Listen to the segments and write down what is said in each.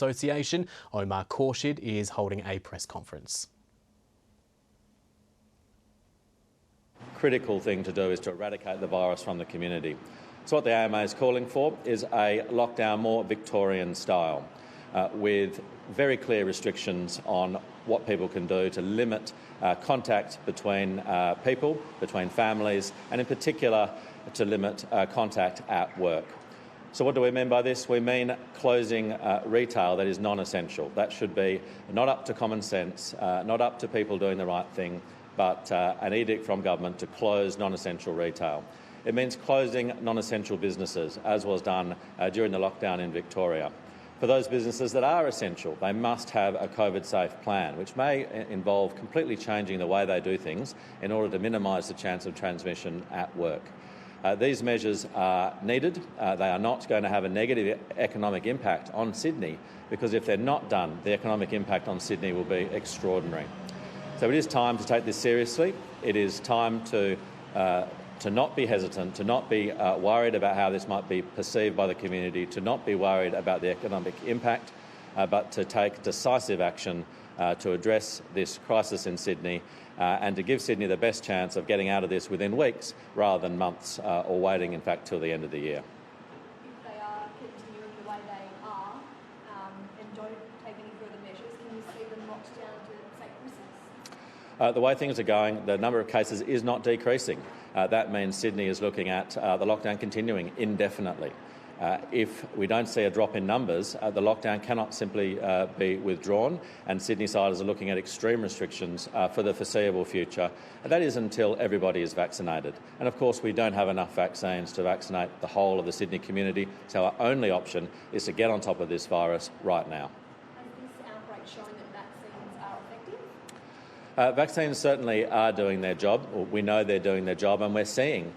Association, Omar Khorshid, is holding a press conference. Critical thing to do is to eradicate the virus from the community. So what the AMA is calling for is a lockdown more Victorian style, with very clear restrictions on what people can do to limit contact between people, between families, and in particular to limit contact at work. So what do we mean by this? We mean closing retail that is non-essential. That should be not up to common sense, not up to people doing the right thing, but an edict from government to close non-essential retail. It means closing non-essential businesses, as was done during the lockdown in Victoria. For those businesses that are essential, they must have a COVID-safe plan, which may involve completely changing the way they do things in order to minimise the chance of transmission at work. These measures are needed. They are not going to have a negative economic impact on Sydney, because if they're not done, the economic impact on Sydney will be extraordinary. So it is time to take this seriously. It is time to not be hesitant, to not be worried about how this might be perceived by the community, to not be worried about the economic impact, but to take decisive action to address this crisis in Sydney and to give Sydney the best chance of getting out of this within weeks rather than months or waiting, in fact, till the end of the year. If they are continuing the way they are and don't take any further measures, can you see them locked down to, say, Christmas? The way things are going, the number of cases is not decreasing. That means Sydney is looking at the lockdown continuing indefinitely. If we don't see a drop in numbers, the lockdown cannot simply be withdrawn, and Sydney-siders are looking at extreme restrictions for the foreseeable future. And that is until everybody is vaccinated. And of course, we don't have enough vaccines to vaccinate the whole of the Sydney community, so our only option is to get on top of this virus right now. Has this outbreak shown that vaccines are effective? Vaccines certainly are doing their job. We know they're doing their job, and we're seeing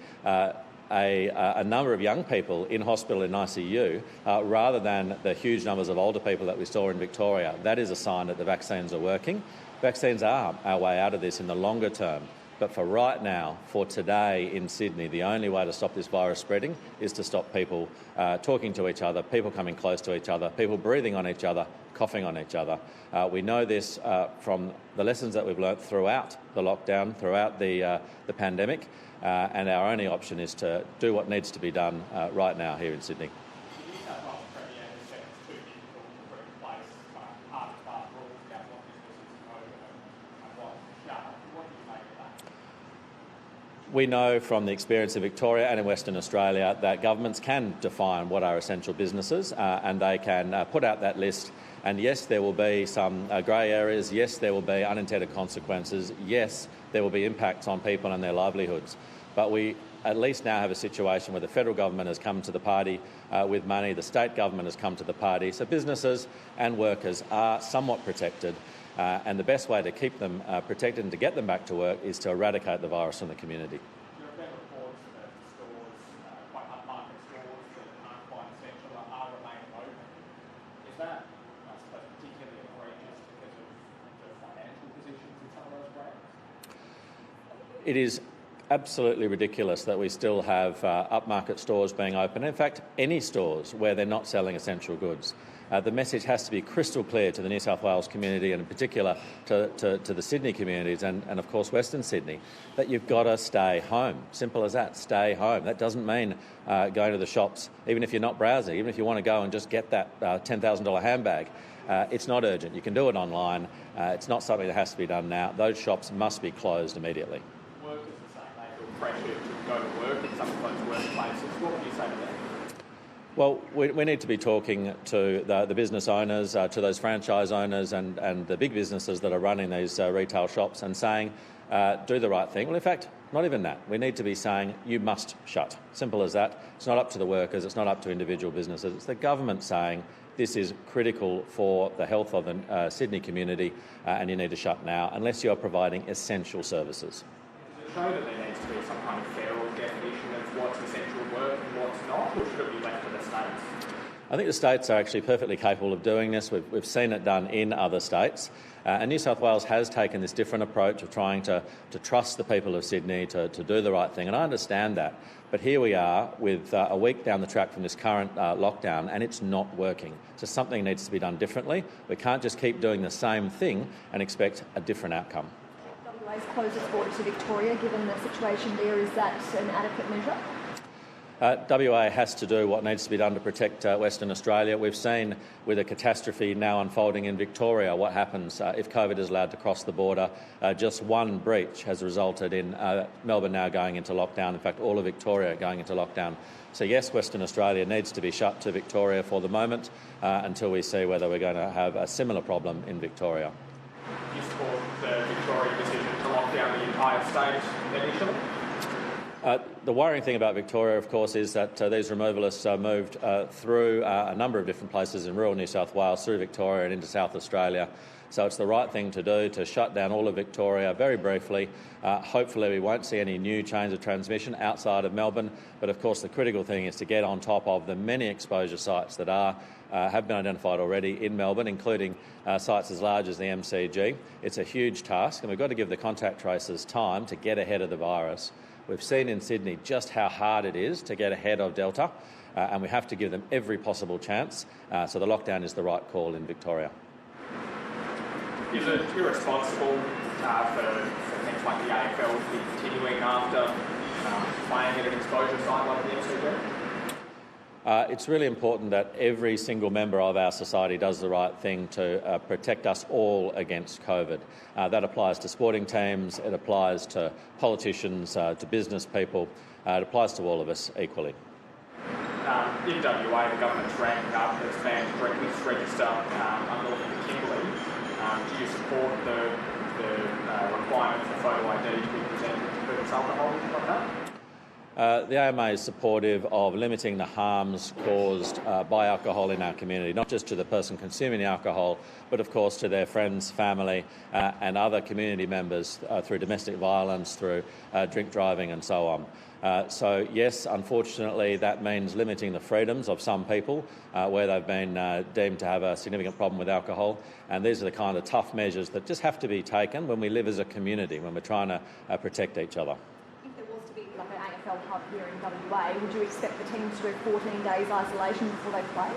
a number of young people in hospital in ICU rather than the huge numbers of older people that we saw in Victoria. That is a sign that the vaccines are working. Vaccines are our way out of this in the longer term. But for right now, for today in Sydney, the only way to stop this virus spreading is to stop people talking to each other, people coming close to each other, people breathing on each other, coughing on each other. We know this from the lessons that we've learnt throughout the lockdown, throughout the pandemic, and our only option is to do what needs to be done right now here in Sydney. We know from the experience of Victoria and in Western Australia that governments can define what are essential businesses and they can put out that list. And yes, there will be some grey areas. Yes, there will be unintended consequences. Yes, there will be impacts on people and their livelihoods. But we at least now have a situation where the federal government has come to the party with money, the state government has come to the party, so businesses and workers are somewhat protected. And the best way to keep them protected and to get them back to work is to eradicate the virus from the community. There have been reports that stores, quite upmarket stores that aren't quite essential are remaining open. Is that, I suppose, particularly egregious because of the financial positions in some of those brands? It is absolutely ridiculous that we still have upmarket stores being open. In fact, any stores where they're not selling essential goods. The message has to be crystal clear to the New South Wales community and in particular to the Sydney communities and of course Western Sydney, that you've got to stay home. Simple as that, stay home. That doesn't mean going to the shops, even if you're not browsing, even if you want to go and just get that $10,000 handbag. It's not urgent. You can do it online. It's not something that has to be done now. Those shops must be closed immediately. Workers are saying they feel pressure to go to work in some of those workplaces. What would you say to that? Well, we need to be talking to the business owners, to those franchise owners and the big businesses that are running these retail shops and saying, do the right thing. Well, in fact, not even that. We need to be saying, you must shut. Simple as that. It's not up to the workers. It's not up to individual businesses. It's the government saying, this is critical for the health of the Sydney community and you need to shut now unless you're providing essential services. Does it show that there needs to be some kind of federal definition of what's essential work and what's not, or should it be left to the states? I think the states are actually perfectly capable of doing this. We've seen it done in other states. And New South Wales has taken this different approach of trying to trust the people of Sydney to do the right thing, and I understand that. But here we are with a week down the track from this current lockdown, and it's not working. So something needs to be done differently. We can't just keep doing the same thing and expect a different outcome. WA's closed its border to Victoria. Given the situation there, is that an adequate measure? WA has to do what needs to be done to protect Western Australia. We've seen with a catastrophe now unfolding in Victoria what happens if COVID is allowed to cross the border. Just one breach has resulted in Melbourne now going into lockdown, in fact all of Victoria going into lockdown. So yes, Western Australia needs to be shut to Victoria for the moment until we see whether we're going to have a similar problem in Victoria. Do you support the Victorian decision to lock down the entire state initially? The worrying thing about Victoria, of course, is that these removalists moved through a number of different places in rural New South Wales, through Victoria and into South Australia. So it's the right thing to do to shut down all of Victoria very briefly. Hopefully we won't see any new chains of transmission outside of Melbourne, but of course the critical thing is to get on top of the many exposure sites that have been identified already in Melbourne, including sites as large as the MCG. It's a huge task, and we've got to give the contact tracers time to get ahead of the virus. We've seen in Sydney just how hard it is to get ahead of Delta, and we have to give them every possible chance. So the lockdown is the right call in Victoria. Is it irresponsible for things like the AFL to be continuing after playing at an exposure site like the MCG? It's really important that every single member of our society does the right thing to protect us all against COVID. That applies to sporting teams, it applies to politicians, to business people, it applies to all of us equally. In WA, the government's ramping up the expanded breakfast register north of Kimberley. Do you support the requirement for photo ID to be presented to purchase alcohol like that? The AMA is supportive of limiting the harms caused by alcohol in our community, not just to the person consuming the alcohol, but of course to their friends, family and other community members through domestic violence, through drink driving and so on. So yes, unfortunately that means limiting the freedoms of some people where they've been deemed to have a significant problem with alcohol, and these are the kind of tough measures that just have to be taken when we live as a community, when we're trying to protect each other. Like an AFL hub here in WA, would you expect the teams to do 14 days isolation before they play?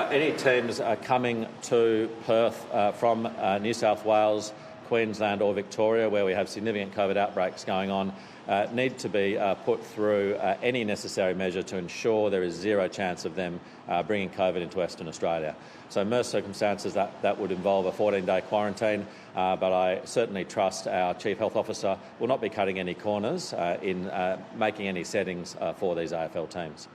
Any teams coming to Perth from New South Wales, Queensland or Victoria, where we have significant COVID outbreaks going on, need to be put through any necessary measure to ensure there is zero chance of them bringing COVID into Western Australia. So in most circumstances that would involve a 14-day quarantine, but I certainly trust our Chief Health Officer will not be cutting any corners in making any settings for these AFL teams.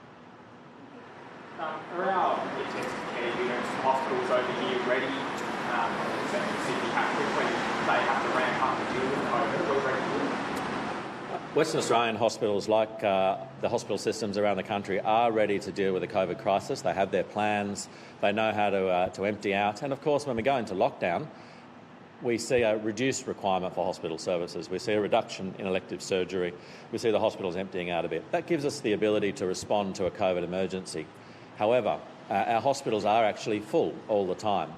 Are our intensive care units, hospitals over here ready? Sydney how quickly they have to ramp up to deal with COVID? We're ready. Western Australian hospitals, like the hospital systems around the country, are ready to deal with the COVID crisis. They have their plans, they know how to empty out, and of course when we go into lockdown we see a reduced requirement for hospital services. We see a reduction in elective surgery. We see the hospitals emptying out a bit. That gives us the ability to respond to a COVID emergency. However, our hospitals are actually full all the time.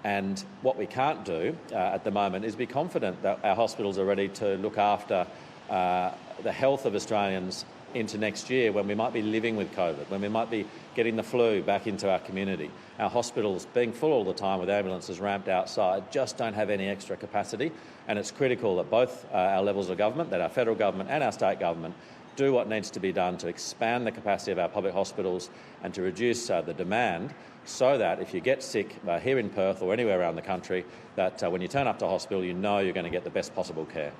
And what we can't do at the moment is be confident that our hospitals are ready to look after the health of Australians into next year, when we might be living with COVID, when we might be getting the flu back into our community. Our hospitals, being full all the time with ambulances ramped outside, just don't have any extra capacity, and it's critical that both our levels of government, that our federal government and our state government, do what needs to be done to expand the capacity of our public hospitals and to reduce the demand, so that if you get sick here in Perth or anywhere around the country, that when you turn up to hospital you know you're going to get the best possible care.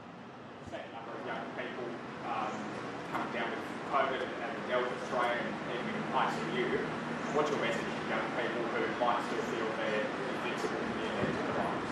COVID and Delta strain in ICU, what's your message to young people who might still feel they're invincible to the effects of the virus?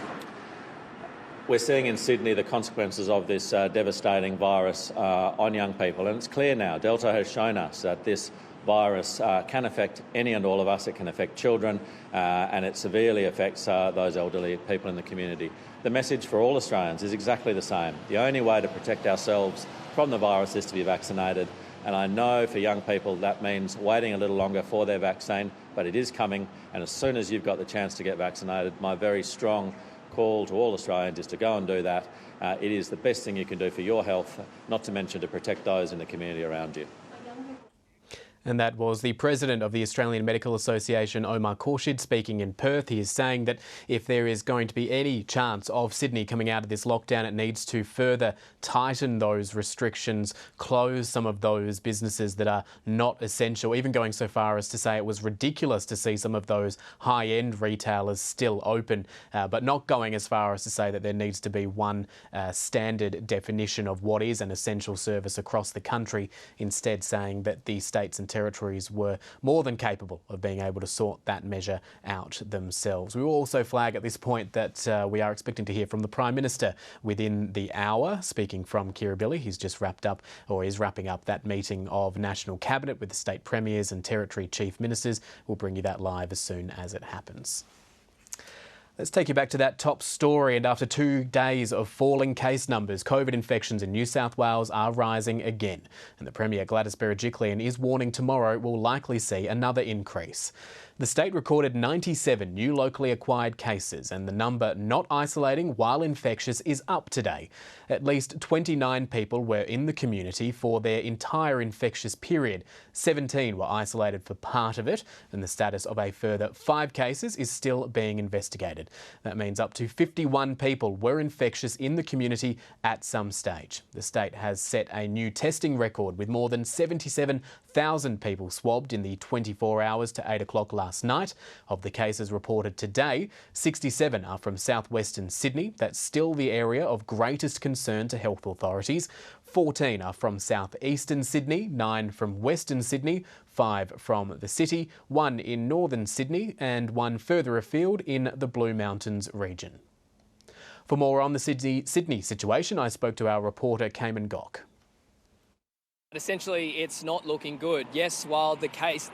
We're seeing in Sydney the consequences of this devastating virus on young people, and it's clear now. Delta has shown us that this virus can affect any and all of us. It can affect children and it severely affects those elderly people in the community. The message for all Australians is exactly the same. The only way to protect ourselves from the virus is to be vaccinated. And I know for young people that means waiting a little longer for their vaccine, but but it is coming, and as soon as you've got the chance to get vaccinated, my very strong call to all Australians is to go and do that. It is the best thing you can do for your health, not to mention to protect those in the community around you. And that was the president of the Australian Medical Association, Omar Khorshid, speaking in Perth. He is saying that if there is going to be any chance of Sydney coming out of this lockdown, it needs to further tighten those restrictions, close some of those businesses that are not essential, even going so far as to say it was ridiculous to see some of those high-end retailers still open, but not going as far as to say that there needs to be one standard definition of what is an essential service across the country, instead saying that the states and territories were more than capable of being able to sort that measure out themselves. We will also flag at this point that we are expecting to hear from the Prime Minister within the hour. Speaking from Kirribilli, he's just wrapped up, or is wrapping up, that meeting of National Cabinet with the state premiers and territory chief ministers. We'll bring you that live as soon as it happens. Let's take you back to that top story. And after 2 days of falling case numbers, COVID infections in New South Wales are rising again. And the Premier, Gladys Berejiklian, is warning tomorrow we'll likely see another increase. The state recorded 97 new locally acquired cases, and the number not isolating while infectious is up today. At least 29 people were in the community for their entire infectious period. 17 were isolated for part of it, and the status of a further 5 cases is still being investigated. That means up to 51 people were infectious in the community at some stage. The state has set a new testing record with more than 77,000 people swabbed in the 24 hours to 8 o'clock last night. Of the cases reported today, 67 are from southwestern Sydney. That's still the area of greatest concern to health authorities. 14 are from southeastern Sydney, 9 from western Sydney, 5 from the city, 1 in northern Sydney and 1 further afield in the Blue Mountains region. For more on the Sydney situation, I spoke to our reporter Cayman Gock. Essentially, it's not looking good. Yes, while the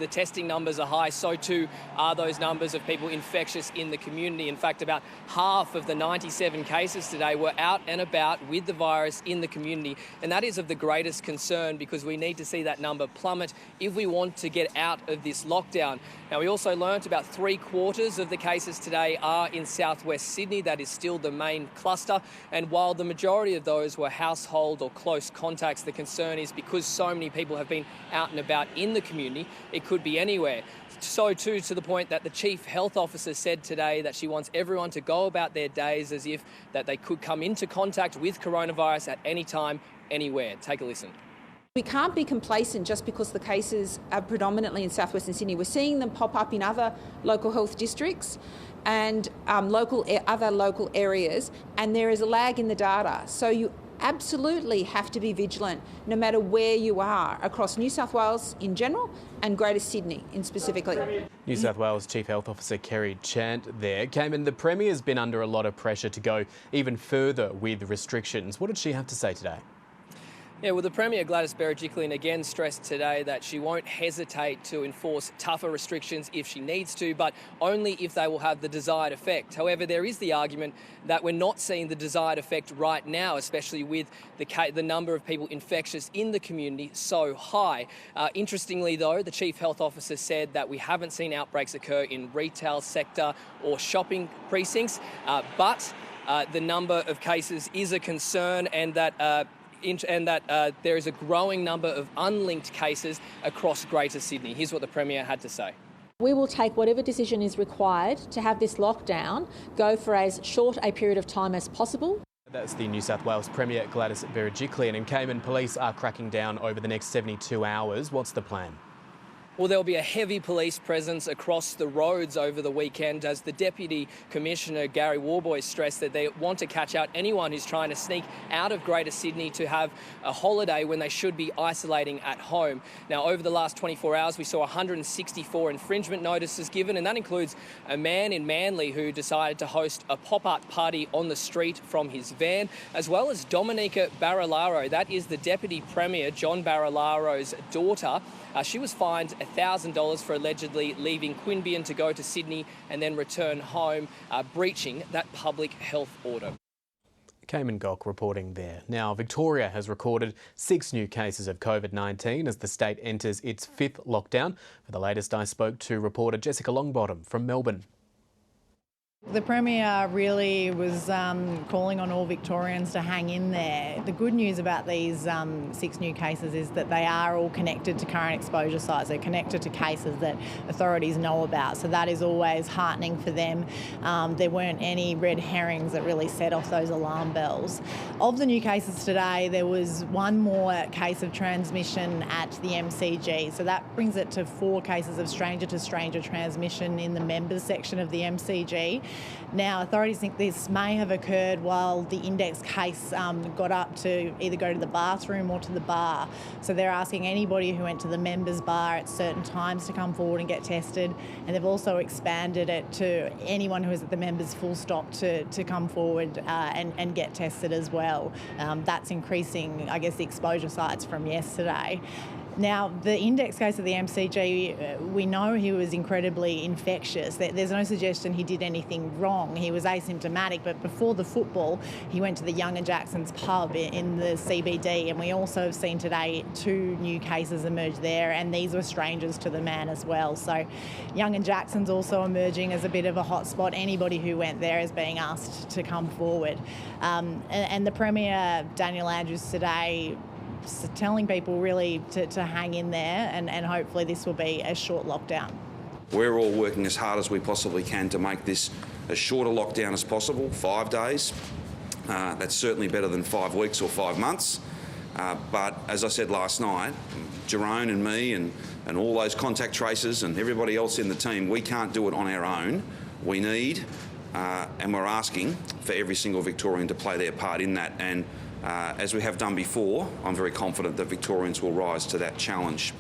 testing numbers are high, so too are those numbers of people infectious in the community. In fact, about half of the 97 cases today were out and about with the virus in the community. And that is of the greatest concern, because we need to see that number plummet if we want to get out of this lockdown. Now, we also learnt about 3/4 of the cases today are in southwest Sydney. That is still the main cluster. And while the majority of those were household or close contacts, the concern is because so many people have been out and about in the community, it could be anywhere. So too, to the point that the Chief Health Officer said today that she wants everyone to go about their days as if that they could come into contact with coronavirus at any time, anywhere. Take a listen. We can't be complacent just because the cases are predominantly in southwestern Sydney. We're seeing them pop up in other local health districts and other local areas, and there is a lag in the data. So you absolutely have to be vigilant no matter where you are across New South Wales in general and Greater Sydney in specifically. New South Wales Chief Health Officer Kerry Chant there. Cayman, the Premier's been under a lot of pressure to go even further with restrictions. What did she have to say today? Yeah, well, the Premier, Gladys Berejiklian, again stressed today that she won't hesitate to enforce tougher restrictions if she needs to, but only if they will have the desired effect. However, there is the argument that we're not seeing the desired effect right now, especially with the number of people infectious in the community so high. Interestingly, though, the Chief Health Officer said that we haven't seen outbreaks occur in retail sector or shopping precincts, but the number of cases is a concern, and that there is a growing number of unlinked cases across Greater Sydney. Here's what the Premier had to say. We will take whatever decision is required to have this lockdown go for as short a period of time as possible. That's the New South Wales Premier, Gladys Berejiklian. And Cayman police are cracking down over the next 72 hours. What's the plan? Well, there'll be a heavy police presence across the roads over the weekend, as the Deputy Commissioner, Gary Warboy, stressed that they want to catch out anyone who's trying to sneak out of Greater Sydney to have a holiday when they should be isolating at home. Now, over the last 24 hours, we saw 164 infringement notices given, and that includes a man in Manly who decided to host a pop-up party on the street from his van, as well as Dominica Barilaro. That is the Deputy Premier, John Barilaro's daughter. She was fined $1,000 for allegedly leaving Queanbeyan to go to Sydney and then return home, breaching that public health order. Cayman Gok reporting there. Now, Victoria has recorded 6 new cases of COVID-19 as the state enters its 5th lockdown. For the latest, I spoke to reporter Jessica Longbottom from Melbourne. The Premier really was calling on all Victorians to hang in there. The good news about these 6 new cases is that they are all connected to current exposure sites. They're connected to cases that authorities know about, so that is always heartening for them. There weren't any red herrings that really set off those alarm bells. Of the new cases today, there was one more case of transmission at the MCG, so that brings it to 4 cases of stranger-to-stranger transmission in the members section of the MCG. Now, authorities think this may have occurred while the index case got up to either go to the bathroom or to the bar. So they're asking anybody who went to the members bar at certain times to come forward and get tested. And they've also expanded it to anyone who is at the members full stop to come forward and get tested as well. That's increasing, I guess, the exposure sites from yesterday. Now, the index case of the MCG, we know he was incredibly infectious. There's no suggestion he did anything wrong. He was asymptomatic, but before the football, he went to the Young and Jackson's pub in the CBD, and we also have seen today 2 new cases emerge there, and these were strangers to the man as well. So Young and Jackson's also emerging as a bit of a hotspot. Anybody who went there is being asked to come forward. And the Premier, Daniel Andrews, today telling people really to hang in there and hopefully this will be a short lockdown. We're all working as hard as we possibly can to make this as short a lockdown as possible, 5 days. That's certainly better than 5 weeks or 5 months. But as I said last night, Jerome and me and all those contact tracers and everybody else in the team, we can't do it on our own. We need and we're asking for every single Victorian to play their part in that. And as we have done before, I'm very confident that Victorians will rise to that challenge.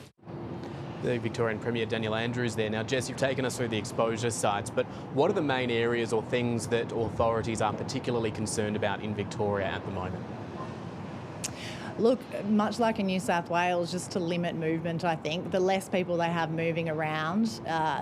The Victorian Premier Daniel Andrews there. Now, Jess, you've taken us through the exposure sites, but what are the main areas or things that authorities are particularly concerned about in Victoria at the moment? Look, much like in New South Wales, just to limit movement, I think. The less people they have moving around,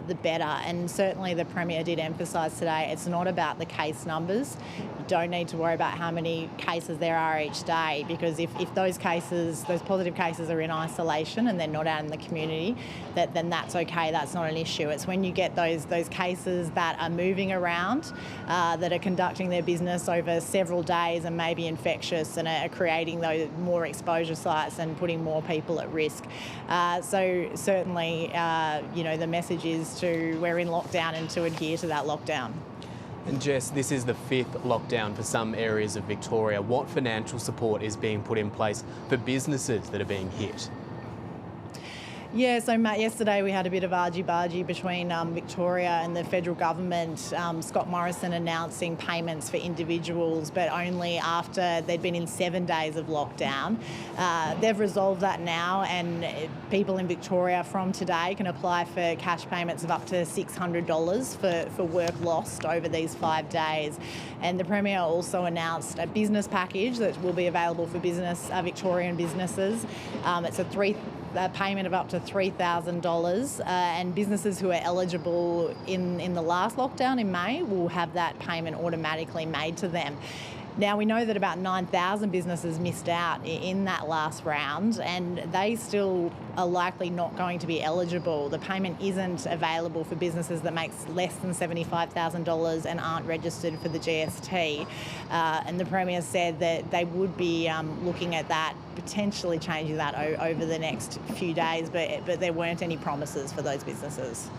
the better. And certainly the Premier did emphasise today, it's not about the case numbers. You don't need to worry about how many cases there are each day, because if those cases, those positive cases are in isolation and they're not out in the community, then that's okay, that's not an issue. It's when you get those cases that are moving around, that are conducting their business over several days and maybe infectious and are creating those more exposure sites and putting more people at risk. So certainly, the message is we're in lockdown and to adhere to that lockdown. And Jess, this is the 5th lockdown for some areas of Victoria. What financial support is being put in place for businesses that are being hit? Yeah, so Matt, yesterday we had a bit of argy-bargy between Victoria and the federal government. Scott Morrison announcing payments for individuals, but only after they'd been in 7 days of lockdown. They've resolved that now, and people in Victoria from today can apply for cash payments of up to $600 for work lost over these 5 days. And the Premier also announced a business package that will be available for Victorian businesses. It's a payment of up to $3,000, and businesses who are eligible in the last lockdown in May will have that payment automatically made to them. Now, we know that about 9,000 businesses missed out in that last round, and they still are likely not going to be eligible. The payment isn't available for businesses that make less than $75,000 and aren't registered for the GST. And the Premier said that they would be looking at that, potentially changing that over the next few days, but there weren't any promises for those businesses.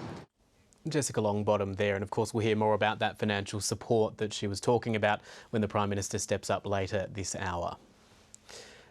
Jessica Longbottom there, and of course we'll hear more about that financial support that she was talking about when the Prime Minister steps up later this hour.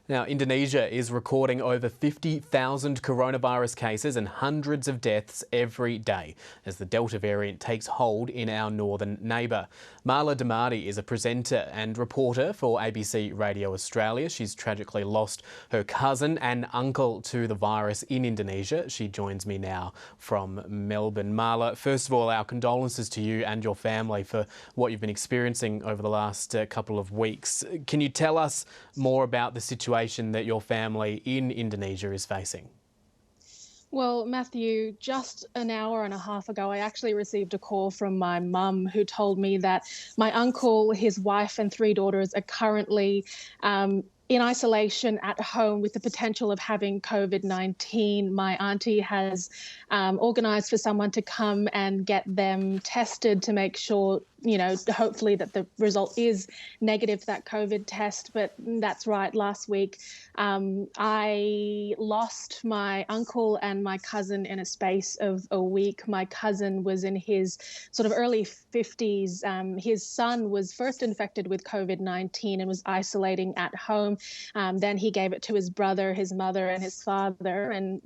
Now, Indonesia is recording over 50,000 coronavirus cases and hundreds of deaths every day as the Delta variant takes hold in our northern neighbour. Marla Damadi is a presenter and reporter for ABC Radio Australia. She's tragically lost her cousin and uncle to the virus in Indonesia. She joins me now from Melbourne. Marla, first of all, our condolences to you and your family for what you've been experiencing over the last couple of weeks. Can you tell us more about the situation that your family in Indonesia is facing? Well, Matthew, just an hour and a half ago, I actually received a call from my mum who told me that my uncle, his wife, and 3 daughters are currently in isolation at home with the potential of having COVID-19. My auntie has organised for someone to come and get them tested to make sure, hopefully that the result is negative for that COVID test. But that's right, last week I lost my uncle and my cousin in a space of a week. My cousin was in his sort of early 50s. His son was first infected with COVID-19 and was isolating at home. Then he gave it to his brother, his mother, and his father. And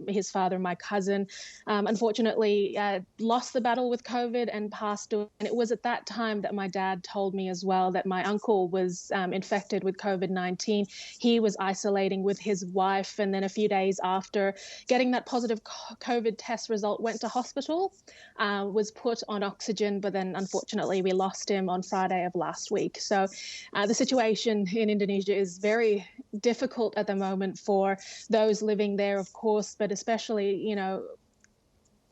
his father, my cousin, unfortunately lost the battle with COVID and passed away. And it was at that time that my dad told me as well that my uncle was infected with COVID-19. He was isolating with his wife, and then a few days after getting that positive COVID test result, went to hospital, was put on oxygen, but then unfortunately we lost him on Friday of last week. So the situation in Indonesia is very difficult at the moment for those living there, of course, but especially,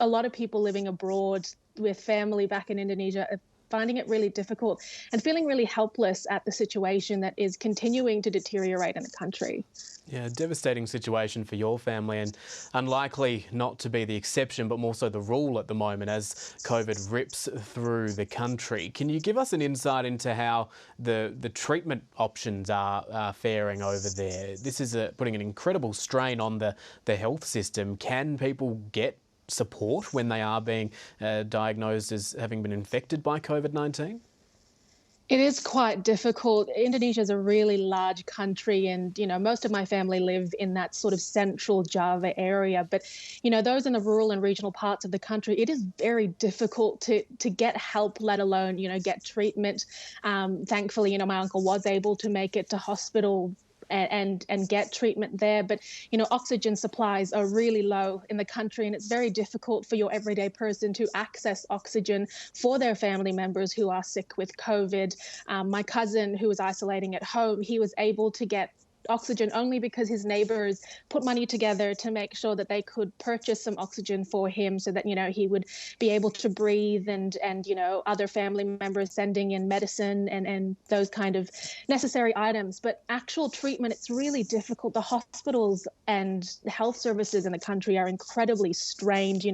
a lot of people living abroad with family back in Indonesia are finding it really difficult and feeling really helpless at the situation that is continuing to deteriorate in the country. Yeah, devastating situation for your family, and unlikely not to be the exception, but more so the rule at the moment as COVID rips through the country. Can you give us an insight into how the treatment options are faring over there? This is putting an incredible strain on the health system. Can people get support when they are being diagnosed as having been infected by COVID-19? It is quite difficult. Indonesia is a really large country, and, most of my family live in that sort of central Java area. But, those in the rural and regional parts of the country, it is very difficult to get help, let alone, get treatment. Thankfully, my uncle was able to make it to hospital and get treatment there. But, oxygen supplies are really low in the country, and it's very difficult for your everyday person to access oxygen for their family members who are sick with COVID. My cousin, who was isolating at home, he was able to get oxygen only because his neighbors put money together to make sure that they could purchase some oxygen for him so that, he would be able to breathe, and other family members sending in medicine and those kind of necessary items. But actual treatment, it's really difficult. The hospitals and health services in the country are incredibly strained.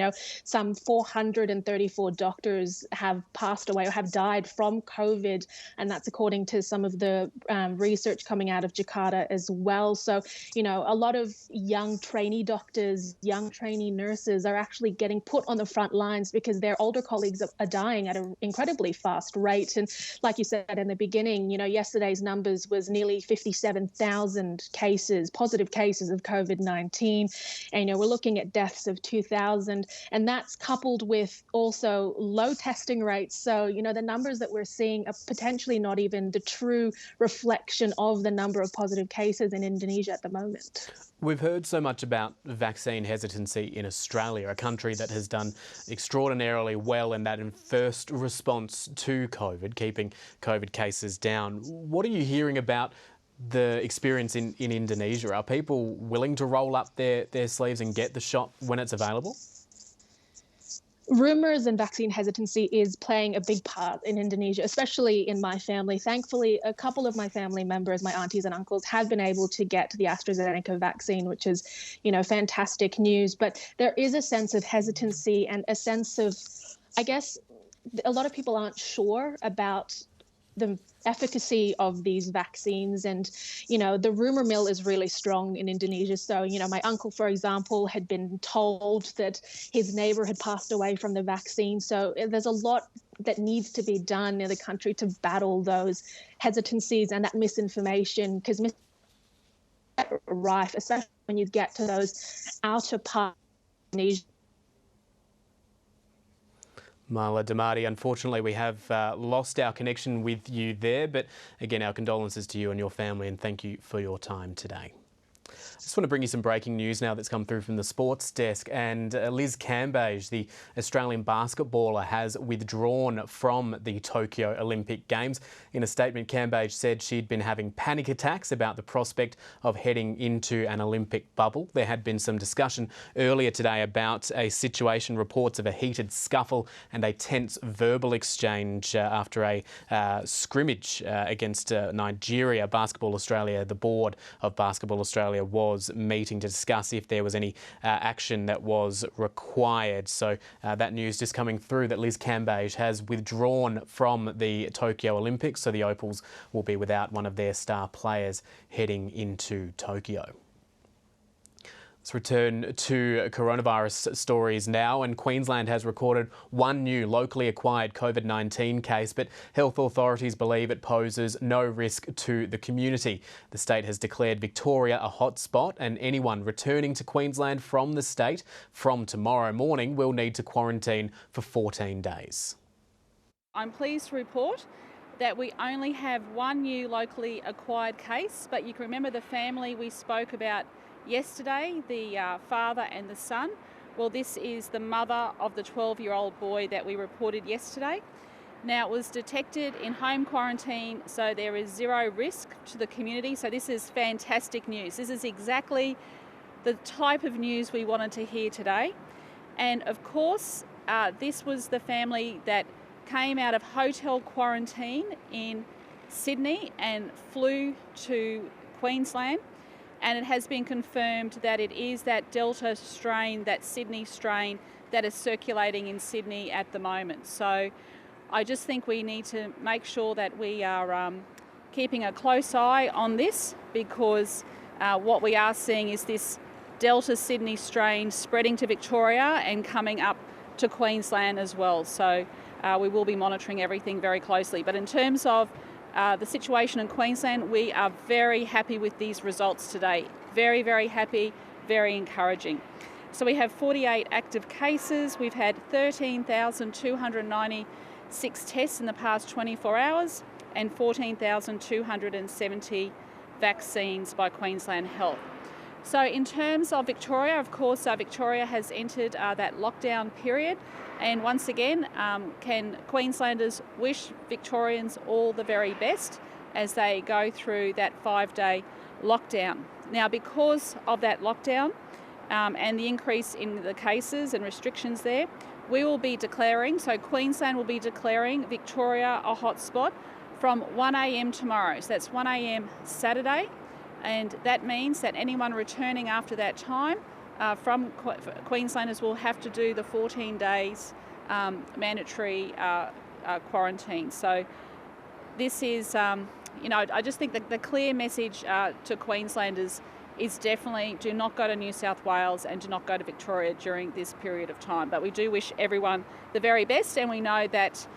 Some 434 doctors have passed away or have died from COVID, and that's according to some of the research coming out of Jakarta as well. So, a lot of young trainee doctors, young trainee nurses are actually getting put on the front lines because their older colleagues are dying at an incredibly fast rate. And like you said in the beginning, yesterday's numbers was nearly 57,000 cases, positive cases of COVID-19. And, we're looking at deaths of 2,000. And that's coupled with also low testing rates. So, the numbers that we're seeing are potentially not even the true reflection of the number of positive cases in Indonesia at the moment. We've heard so much about vaccine hesitancy in Australia, a country that has done extraordinarily well in that first response to COVID, keeping COVID cases down. What are you hearing about the experience in Indonesia? Are people willing to roll up their sleeves and get the shot when it's available? Rumours and vaccine hesitancy is playing a big part in Indonesia, especially in my family. Thankfully, a couple of my family members, my aunties and uncles, have been able to get the AstraZeneca vaccine, which is, fantastic news. But there is a sense of hesitancy and a sense of, I guess, a lot of people aren't sure about the efficacy of these vaccines. And, the rumor mill is really strong in Indonesia. So, my uncle, for example, had been told that his neighbor had passed away from the vaccine. So there's a lot that needs to be done in the country to battle those hesitancies and that misinformation, because rife, especially when you get to those outer parts of Indonesia. Marla Damati, unfortunately we have lost our connection with you there, but again, our condolences to you and your family, and thank you for your time today. I just want to bring you some breaking news now that's come through from the sports desk. And Liz Cambage, the Australian basketballer, has withdrawn from the Tokyo Olympic Games. In a statement, Cambage said she'd been having panic attacks about the prospect of heading into an Olympic bubble. There had been some discussion earlier today about a situation, reports of a heated scuffle and a tense verbal exchange after a scrimmage against Nigeria. Basketball Australia, the board of Basketball Australia, was meeting to discuss if there was any action that was required. So that news just coming through that Liz Cambage has withdrawn from the Tokyo Olympics, so the Opals will be without one of their star players heading into Tokyo. Let's return to coronavirus stories now, and Queensland has recorded one new locally acquired COVID-19 case, but health authorities believe it poses no risk to the community. The state has declared Victoria a hotspot, and anyone returning to Queensland from the state from tomorrow morning will need to quarantine for 14 days. I'm pleased to report that we only have one new locally acquired case, but you can remember the family we spoke about yesterday, the father and the son. Well, this is the mother of the 12-year-old boy that we reported yesterday. Now, it was detected in home quarantine, so there is zero risk to the community. So this is fantastic news. This is exactly the type of news we wanted to hear today. And of course, this was the family that came out of hotel quarantine in Sydney and flew to Queensland. And it has been confirmed that it is that Delta strain, that Sydney strain, that is circulating in Sydney at the moment. So I just think we need to make sure that we are keeping a close eye on this, because what we are seeing is this Delta Sydney strain spreading to Victoria and coming up to Queensland as well. So we will be monitoring everything very closely. But in terms of the situation in Queensland, we are very happy with these results today. Very, very happy, very encouraging. So we have 48 active cases. We've had 13,296 tests in the past 24 hours and 14,270 vaccines by Queensland Health. So in terms of Victoria, of course, Victoria has entered that lockdown period. And once again, can Queenslanders wish Victorians all the very best as they go through that 5-day lockdown. Now, because of that lockdown and the increase in the cases and restrictions there, we will be declaring, so Queensland will be declaring Victoria a hotspot from 1 a.m. tomorrow. So that's 1 a.m. Saturday. And that means that anyone returning after that time from Queenslanders will have to do the 14 days mandatory quarantine. So this is, I just think that the clear message to Queenslanders is definitely do not go to New South Wales and do not go to Victoria during this period of time. But we do wish everyone the very best, and we know that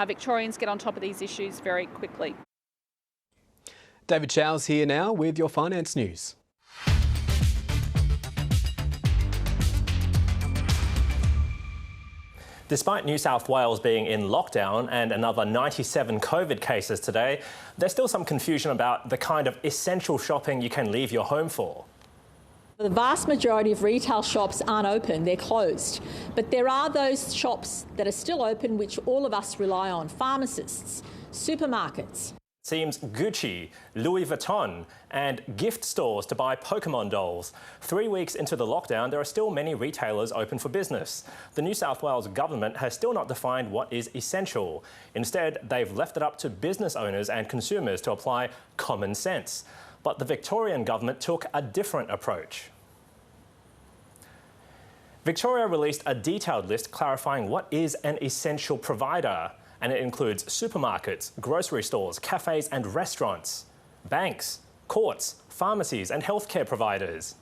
Victorians get on top of these issues very quickly. David Chow's here now with your finance news. Despite New South Wales being in lockdown and another 97 COVID cases today, there's still some confusion about the kind of essential shopping you can leave your home for. The vast majority of retail shops aren't open, they're closed. But there are those shops that are still open which all of us rely on: pharmacists, supermarkets. Seems Gucci, Louis Vuitton and gift stores to buy Pokemon dolls. 3 weeks into the lockdown, there are still many retailers open for business. The New South Wales government has still not defined what is essential. Instead, they've left it up to business owners and consumers to apply common sense. But the Victorian government took a different approach. Victoria released a detailed list clarifying what is an essential provider. And it includes supermarkets, grocery stores, cafes and restaurants, banks, courts, pharmacies and healthcare providers,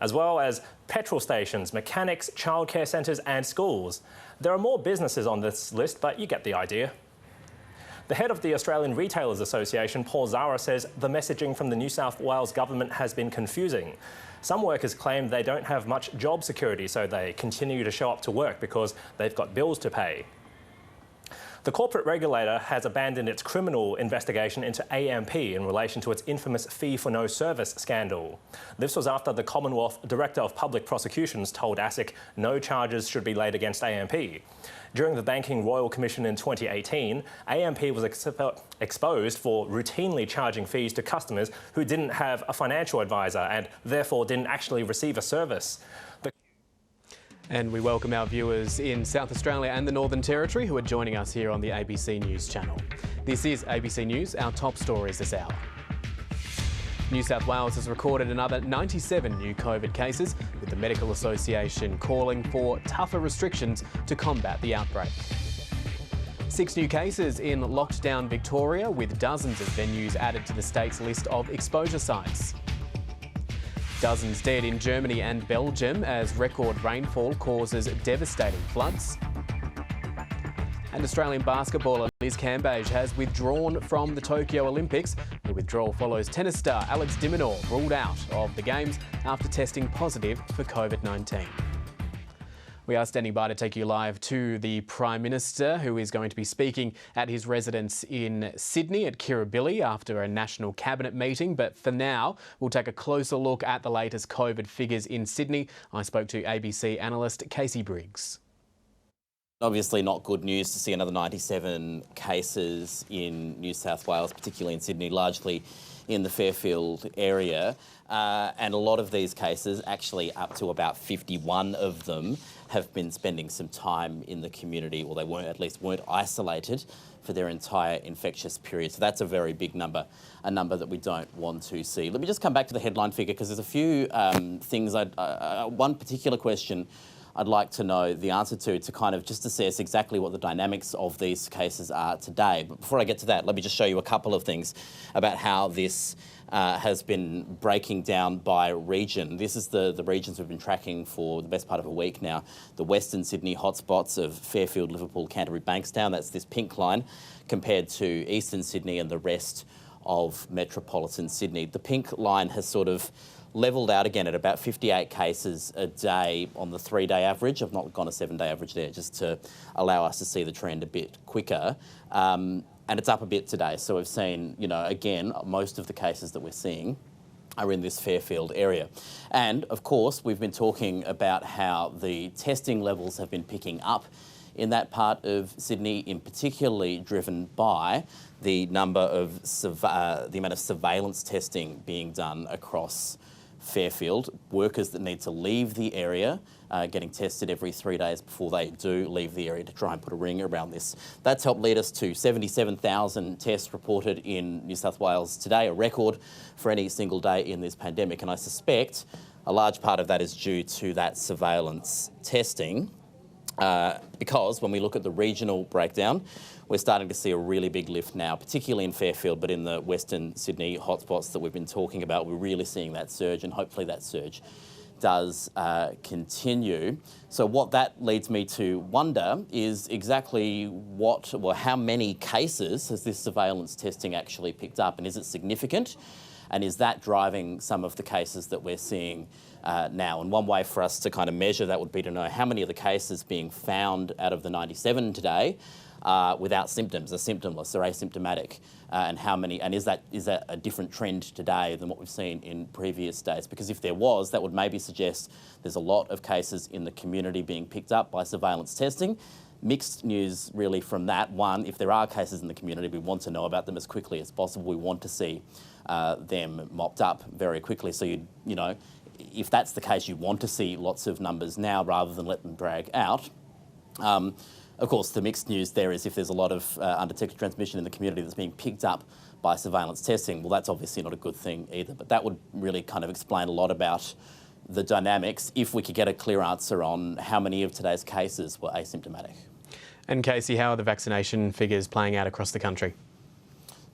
as well as petrol stations, mechanics, childcare centres and schools. There are more businesses on this list, but you get the idea. The head of the Australian Retailers Association, Paul Zara, says the messaging from the New South Wales government has been confusing. Some workers claim they don't have much job security, so they continue to show up to work because they've got bills to pay. The corporate regulator has abandoned its criminal investigation into AMP in relation to its infamous fee-for-no-service scandal. This was after the Commonwealth Director of Public Prosecutions told ASIC no charges should be laid against AMP. During the Banking Royal Commission in 2018, AMP was exposed for routinely charging fees to customers who didn't have a financial advisor and therefore didn't actually receive a service. And we welcome our viewers in South Australia and the Northern Territory who are joining us here on the ABC News channel. This is ABC News, our top stories this hour. New South Wales has recorded another 97 new COVID cases, with the Medical Association calling for tougher restrictions to combat the outbreak. 6 new cases in lockdown Victoria, with dozens of venues added to the state's list of exposure sites. Dozens dead in Germany and Belgium as record rainfall causes devastating floods. And Australian basketballer Liz Cambage has withdrawn from the Tokyo Olympics. The withdrawal follows tennis star Alex de Minaur ruled out of the Games after testing positive for COVID-19. We are standing by to take you live to the Prime Minister, who is going to be speaking at his residence in Sydney at Kirribilli after a National Cabinet meeting. But for now, we'll take a closer look at the latest COVID figures in Sydney. I spoke to ABC analyst Casey Briggs. Obviously not good news to see another 97 cases in New South Wales, particularly in Sydney, largely in the Fairfield area. And a lot of these cases, actually up to about 51 of them, have been spending some time in the community, or they weren't isolated for their entire infectious period. So that's a very big number, a number that we don't want to see. Let me just come back to the headline figure, because there's a few things. One particular question I'd like to know the answer to kind of just assess exactly what the dynamics of these cases are today. But before I get to that, let me just show you a couple of things about how this has been breaking down by region. This is the regions we've been tracking for the best part of a week now. The Western Sydney hotspots of Fairfield, Liverpool, Canterbury, Bankstown, that's this pink line, compared to Eastern Sydney and the rest of metropolitan Sydney. The pink line has sort of levelled out again at about 58 cases a day on the 3-day average. I've not gone a 7-day average there, just to allow us to see the trend a bit quicker. And it's up a bit today. So we've seen, again, most of the cases that we're seeing are in this Fairfield area. And of course, we've been talking about how the testing levels have been picking up in that part of Sydney, in particularly driven by the number of the amount of surveillance testing being done across Fairfield. Workers that need to leave the area getting tested every 3 days before they do leave the area to try and put a ring around this. That's helped lead us to 77,000 tests reported in New South Wales today, a record for any single day in this pandemic. And I suspect a large part of that is due to that surveillance testing. Because when we look at the regional breakdown, we're starting to see a really big lift now, particularly in Fairfield, but in the Western Sydney hotspots that we've been talking about. We're really seeing that surge, and hopefully that surge does continue. So what that leads me to wonder is exactly how many cases has this surveillance testing actually picked up, and is it significant? And is that driving some of the cases that we're seeing now? And one way for us to kind of measure that would be to know how many of the cases being found out of the 97 today without symptoms, are symptomless, or asymptomatic, and how many, and is that a different trend today than what we've seen in previous days? Because if there was, that would maybe suggest there's a lot of cases in the community being picked up by surveillance testing. Mixed news really from that. One, if there are cases in the community, we want to know about them as quickly as possible. We want to see them mopped up very quickly. So if that's the case, you want to see lots of numbers now rather than let them drag out. Of course, the mixed news there is if there's a lot of undetected transmission in the community that's being picked up by surveillance testing, well, that's obviously not a good thing either. But that would really kind of explain a lot about the dynamics if we could get a clear answer on how many of today's cases were asymptomatic. And Casey, how are the vaccination figures playing out across the country?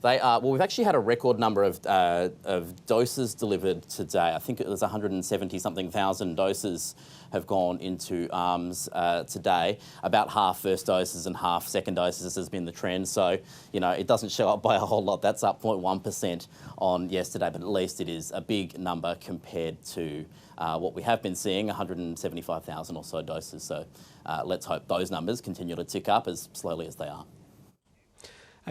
They are, well, we've actually had a record number of doses delivered today. I think it was 170-something thousand doses have gone into arms today. About half first doses and half second doses has been the trend. So, it doesn't show up by a whole lot. That's up 0.1% on yesterday, but at least it is a big number compared to what we have been seeing, 175,000 or so doses. So let's hope those numbers continue to tick up as slowly as they are.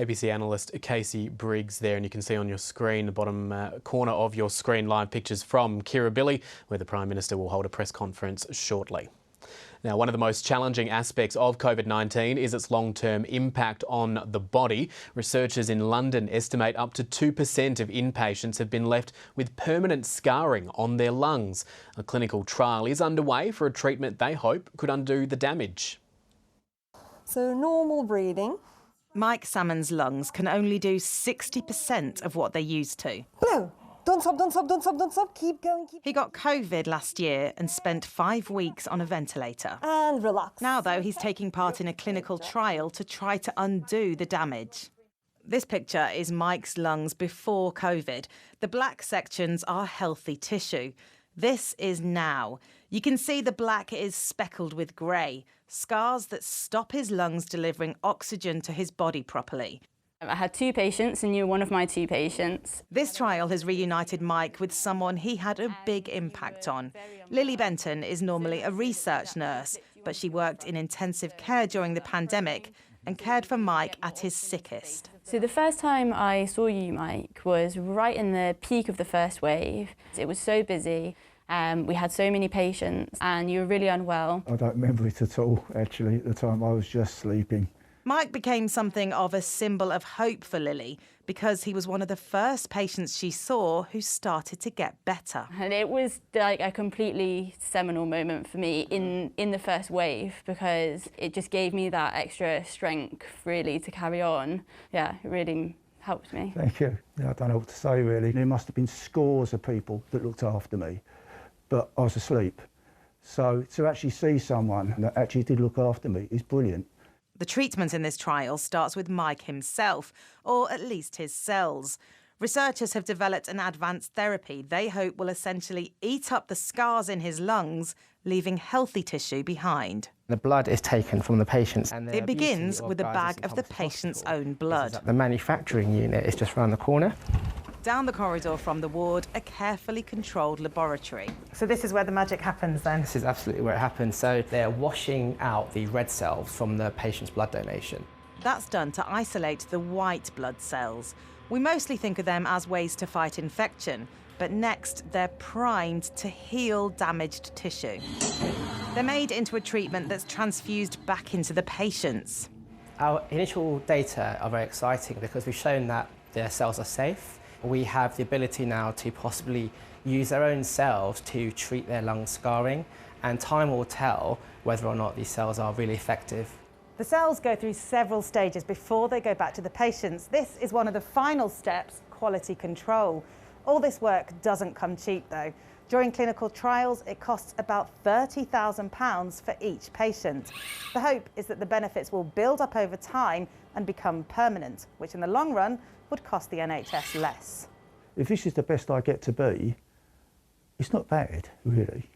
ABC analyst Casey Briggs there, and you can see on your screen, the bottom corner of your screen, live pictures from Kirribilli, where the Prime Minister will hold a press conference shortly. Now, one of the most challenging aspects of COVID-19 is its long-term impact on the body. Researchers in London estimate up to 2% of inpatients have been left with permanent scarring on their lungs. A clinical trial is underway for a treatment they hope could undo the damage. So normal breathing. Mike Salmon's lungs can only do 60% of what they used to. Blow. Don't stop, don't stop, don't stop, don't stop. Keep going, keep. He got COVID last year and spent 5 weeks on a ventilator. And relax. Now, though, he's taking part in a clinical trial to try to undo the damage. This picture is Mike's lungs before COVID. The black sections are healthy tissue. This is now. You can see the black is speckled with grey, scars that stop his lungs delivering oxygen to his body properly. I had 2 patients and you're one of my 2 patients. This trial has reunited Mike with someone he had a big impact on. Lily Benton is normally a research nurse, but she worked in intensive care during the pandemic and cared for Mike at his sickest. So the first time I saw you, Mike, was right in the peak of the first wave. It was so busy. We had so many patients and you were really unwell. I don't remember it at all, actually, at the time. I was just sleeping. Mike became something of a symbol of hope for Lily because he was one of the first patients she saw who started to get better. And it was like a completely seminal moment for me in the first wave because it just gave me that extra strength really to carry on. Yeah, it really helped me. Thank you. Yeah, I don't know what to say really. There must have been scores of people that looked after me, but I was asleep. So to actually see someone that actually did look after me is brilliant. The treatment in this trial starts with Mike himself, or at least his cells. Researchers have developed an advanced therapy they hope will essentially eat up the scars in his lungs, leaving healthy tissue behind. The blood is taken from the patients. And it begins with a bag of the patient's own blood. The manufacturing unit is just around the corner. Down the corridor from the ward, a carefully controlled laboratory. So this is where the magic happens then? This is absolutely where it happens. So they're washing out the red cells from the patient's blood donation. That's done to isolate the white blood cells. We mostly think of them as ways to fight infection, but next they're primed to heal damaged tissue. They're made into a treatment that's transfused back into the patients. Our initial data are very exciting because we've shown that their cells are safe. We have the ability now to possibly use their own cells to treat their lung scarring, and time will tell whether or not these cells are really effective. The cells go through several stages before they go back to the patients. This is one of the final steps, quality control. All this work doesn't come cheap though. During clinical trials, it costs about £30,000 for each patient. The hope is that the benefits will build up over time and become permanent, which in the long run would cost the NHS less. If this is the best I get to be, it's not bad, really,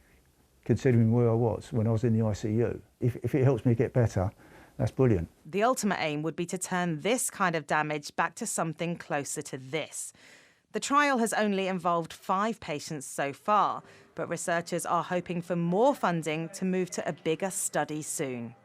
considering where I was when I was in the ICU. If it helps me get better, that's brilliant. The ultimate aim would be to turn this kind of damage back to something closer to this. The trial has only involved 5 patients so far, but researchers are hoping for more funding to move to a bigger study soon.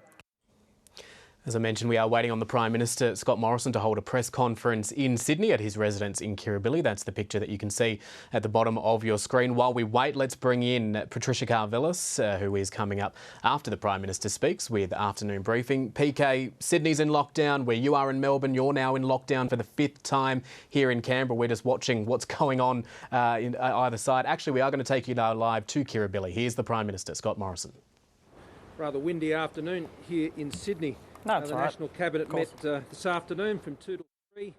As I mentioned, we are waiting on the Prime Minister, Scott Morrison, to hold a press conference in Sydney at his residence in Kirribilli. That's the picture that you can see at the bottom of your screen. While we wait, let's bring in Patricia Karvelis, who is coming up after the Prime Minister speaks with Afternoon Briefing. PK, Sydney's in lockdown. Where you are in Melbourne, you're now in lockdown for the 5th time here in Canberra. We're just watching what's going on in either side. Actually, we are going to take you now live to Kirribilli. Here's the Prime Minister, Scott Morrison. Rather windy afternoon here in Sydney. The National Cabinet met this afternoon from 2 to 3.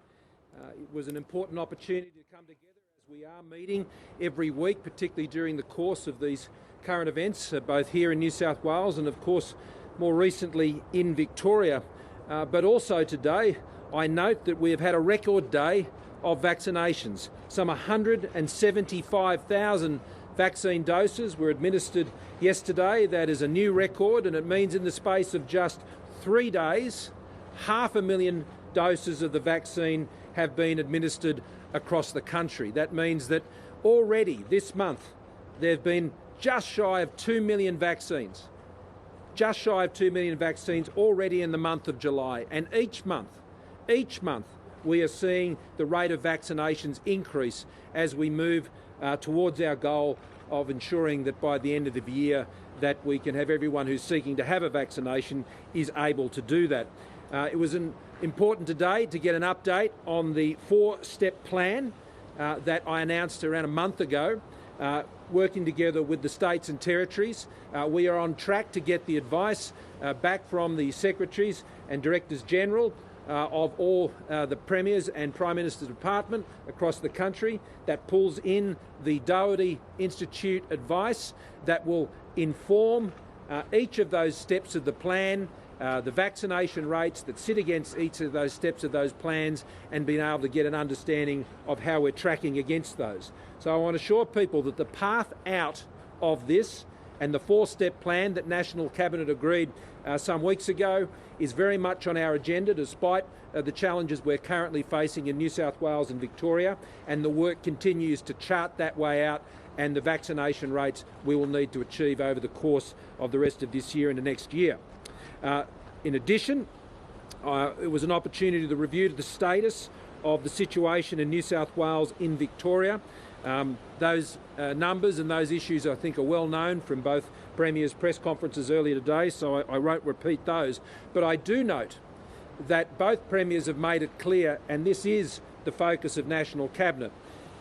It was an important opportunity to come together as we are meeting every week, particularly during the course of these current events, both here in New South Wales and of course more recently in Victoria. But also today, I note that we have had a record day of vaccinations. Some 175,000 vaccine doses were administered yesterday. That is a new record, and it means in the space of just 3 days, 500,000 doses of the vaccine have been administered across the country. That means that already this month there have been just shy of 2 million vaccines. Just shy of 2 million vaccines already in the month of July. And each month each month we are seeing the rate of vaccinations increase as we move towards our goal of ensuring that by the end of the year that we can have everyone who's seeking to have a vaccination is able to do that. It was important today to get an update on the 4-step plan that I announced around a month ago, working together with the states and territories. We are on track to get the advice back from the secretaries and directors general of all the premiers and prime minister's department across the country. That pulls in the Doherty Institute advice that will inform each of those steps of the plan, the vaccination rates that sit against each of those steps of those plans, and being able to get an understanding of how we're tracking against those. So I want to assure people that the path out of this and the 4-step plan that National Cabinet agreed some weeks ago is very much on our agenda, despite the challenges we're currently facing in New South Wales and Victoria, and the work continues to chart that way out and the vaccination rates we will need to achieve over the course of the rest of this year and the next year. In addition, it was an opportunity to review the status of the situation in New South Wales in Victoria. Those numbers and those issues I think are well known from both Premier's press conferences earlier today, so I won't repeat those. But I do note that both Premiers have made it clear, and this is the focus of National Cabinet,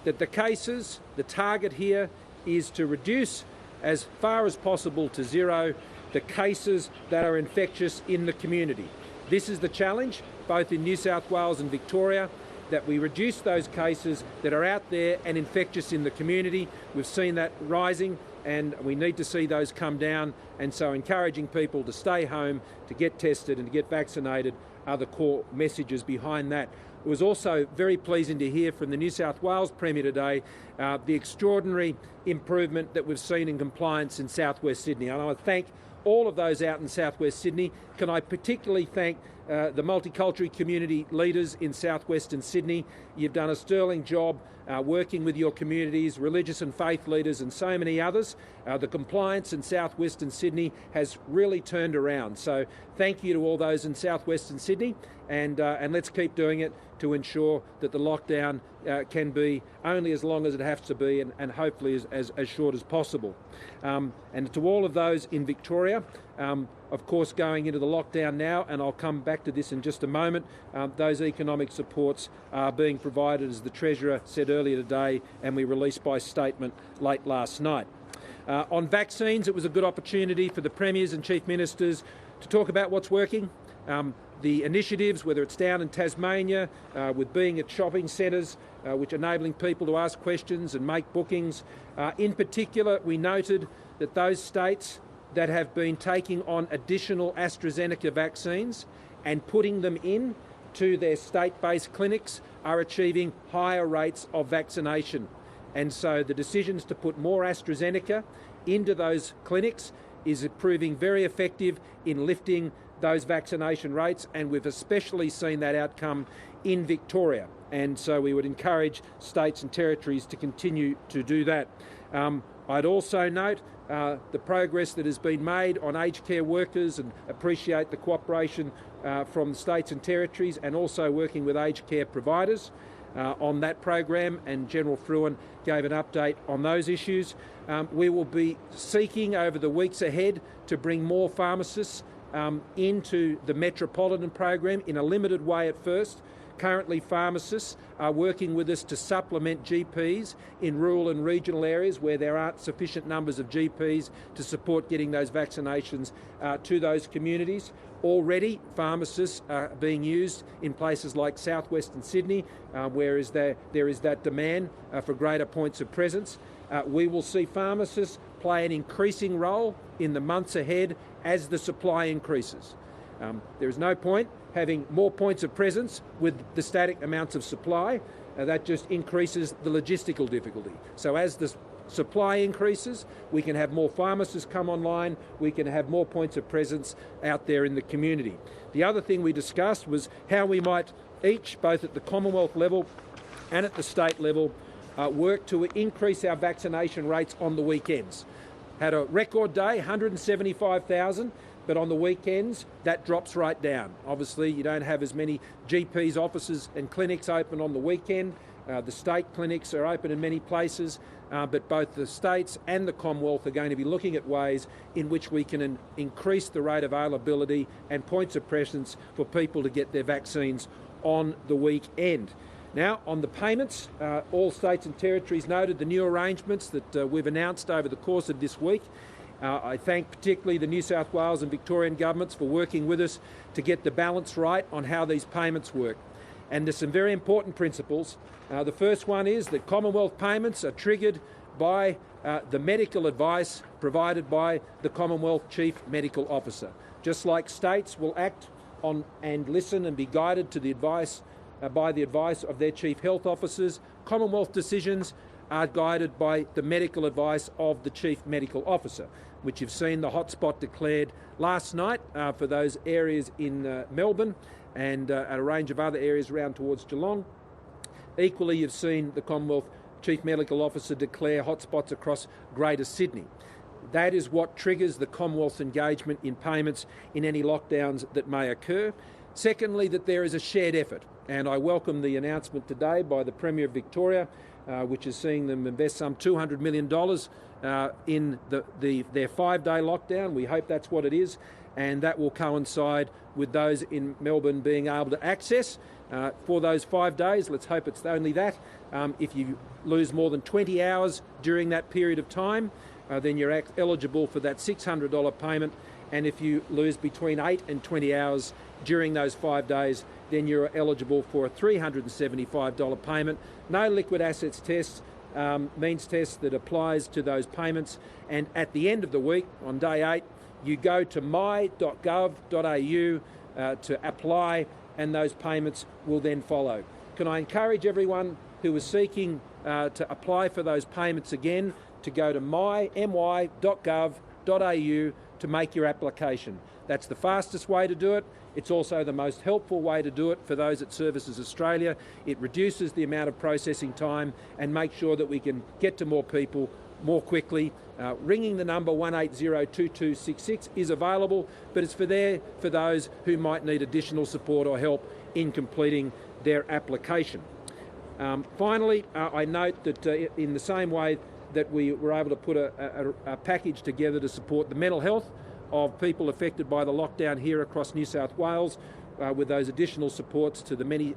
that the cases, the target here is to reduce as far as possible to zero the cases that are infectious in the community. This is the challenge, both in New South Wales and Victoria, that we reduce those cases that are out there and infectious in the community. We've seen that rising, and we need to see those come down, and so encouraging people to stay home, to get tested and to get vaccinated are the core messages behind that. It was also very pleasing to hear from the New South Wales Premier today the extraordinary improvement that we've seen in compliance in South West Sydney. And I want to thank all of those out in South West Sydney. Can I particularly thank the multicultural community leaders in South Western Sydney. You've done a sterling job working with your communities, religious and faith leaders and so many others. The compliance in South Western Sydney has really turned around. So thank you to all those in South Western Sydney, and let's keep doing it to ensure that the lockdown can be only as long as it has to be, and hopefully as short as possible. And to all of those in Victoria, of course, going into the lockdown now, and I'll come back to this in just a moment, those economic supports are being provided, as the Treasurer said earlier today, and we released by statement late last night. On vaccines, it was a good opportunity for the Premiers and Chief Ministers to talk about what's working. The initiatives, whether it's down in Tasmania, with being at shopping centres, which enabling people to ask questions and make bookings. In particular, we noted that those states that have been taking on additional AstraZeneca vaccines and putting them in to their state-based clinics are achieving higher rates of vaccination. And so the decisions to put more AstraZeneca into those clinics is proving very effective in lifting those vaccination rates, and we've especially seen that outcome in Victoria. And so we would encourage states and territories to continue to do that. I'd also note the progress that has been made on aged care workers, and appreciate the cooperation from the states and territories, and also working with aged care providers on that program, and General Fruin gave an update on those issues. We will be seeking over the weeks ahead to bring more pharmacists into the metropolitan program in a limited way at first. Currently, pharmacists are working with us to supplement GPs in rural and regional areas where there aren't sufficient numbers of GPs to support getting those vaccinations to those communities. Already, pharmacists are being used in places like southwestern Sydney, where there is that demand for greater points of presence. We will see pharmacists play an increasing role in the months ahead as the supply increases. There is no point having more points of presence with the static amounts of supply. That just increases the logistical difficulty. So as the supply increases, we can have more pharmacists come online, we can have more points of presence out there in the community. The other thing we discussed was how we might each, both at the Commonwealth level and at the state level, work to increase our vaccination rates on the weekends. Had a record day, 175,000. but on the weekends that drops right down. Obviously you don't have as many GPs, offices and clinics open on the weekend. The state clinics are open in many places, but both the states and the Commonwealth are going to be looking at ways in which we can increase the rate of availability and points of presence for people to get their vaccines on the weekend. Now, on the payments, all states and territories noted the new arrangements that we've announced over the course of this week. I thank particularly the New South Wales and Victorian governments for working with us to get the balance right on how these payments work. And there's some very important principles. The first one is that Commonwealth payments are triggered by the medical advice provided by the Commonwealth Chief Medical Officer. Just like states will act on and listen and be guided to the advice by the advice of their Chief Health Officers, Commonwealth decisions are guided by the medical advice of the Chief Medical Officer, which you've seen the hotspot declared last night for those areas in Melbourne and at a range of other areas around towards Geelong. Equally, you've seen the Commonwealth Chief Medical Officer declare hotspots across Greater Sydney. That is what triggers the Commonwealth's engagement in payments in any lockdowns that may occur. Secondly, that there is a shared effort, and I welcome the announcement today by the Premier of Victoria, which is seeing them invest some $200 million in their 5-day lockdown. We hope that's what it is, and that will coincide with those in Melbourne being able to access for those 5 days. Let's hope it's only that. If you lose more than 20 hours during that period of time, then you're eligible for that $600 payment. And if you lose between 8 and 20 hours during those 5 days, then you're eligible for a $375 payment. No liquid assets test, means test that applies to those payments. And at the end of the week, on day 8, you go to my.gov.au to apply, and those payments will then follow. Can I encourage everyone who is seeking to apply for those payments again to go to my.gov.au to make your application. That's the fastest way to do it. It's also the most helpful way to do it for those at Services Australia. It reduces the amount of processing time and makes sure that we can get to more people more quickly. Ringing the number 1802266 is available, but it's for those who might need additional support or help in completing their application. Finally, I note that in the same way that we were able to put a package together to support the mental health of people affected by the lockdown here across New South Wales, with those additional supports to the many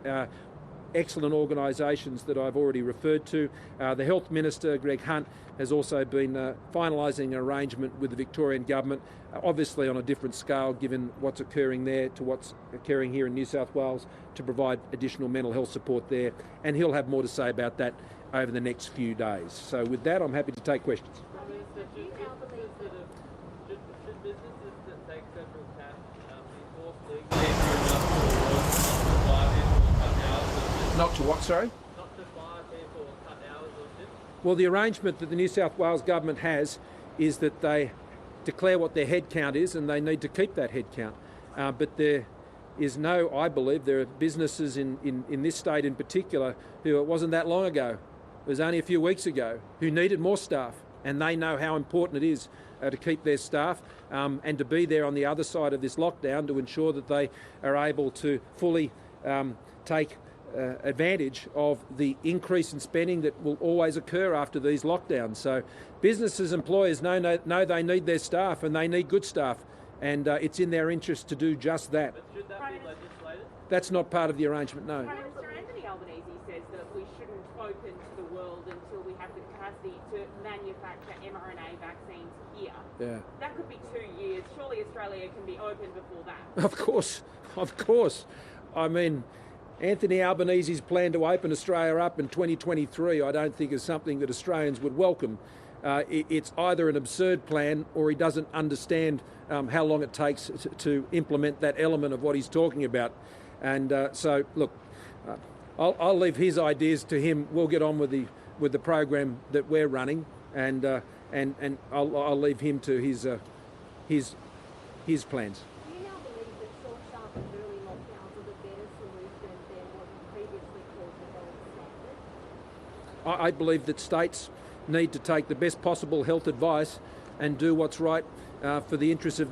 excellent organisations that I've already referred to. The Health Minister, Greg Hunt, has also been finalising an arrangement with the Victorian Government, obviously on a different scale given what's occurring there to what's occurring here in New South Wales, to provide additional mental health support there. And he'll have more to say about that over the next few days. So with that, I'm happy to take questions. Not to what, sorry? Not to fire people or cut hours or shifts? Well, the arrangement that the New South Wales Government has is that they declare what their head count is, and they need to keep that head count. But there is no, I believe, there are businesses in this state in particular who, it wasn't that long ago, it was only a few weeks ago, who needed more staff, and they know how important it is to keep their staff and to be there on the other side of this lockdown to ensure that they are able to fully take advantage of the increase in spending that will always occur after these lockdowns. So businesses, employers know they need their staff, and they need good staff, and it's in their interest to do just that. But should that be legislated? That's not part of the arrangement, no. Prime Minister Anthony Albanese says that we shouldn't open to the world until we have the capacity to manufacture mRNA vaccines here. Yeah. That could be 2 years. Surely Australia can be open before that. Of course. I mean, Anthony Albanese's plan to open Australia up in 2023, I don't think is something that Australians would welcome. It's either an absurd plan or he doesn't understand how long it takes to implement that element of what he's talking about. And so, look, I'll leave his ideas to him. We'll get on with the program that we're running, and I'll leave him to his plans. Do you now believe that short, sharp and early lockdowns are the better solution than what was previously called the health standard? I believe that states need to take the best possible health advice and do what's right for the interests of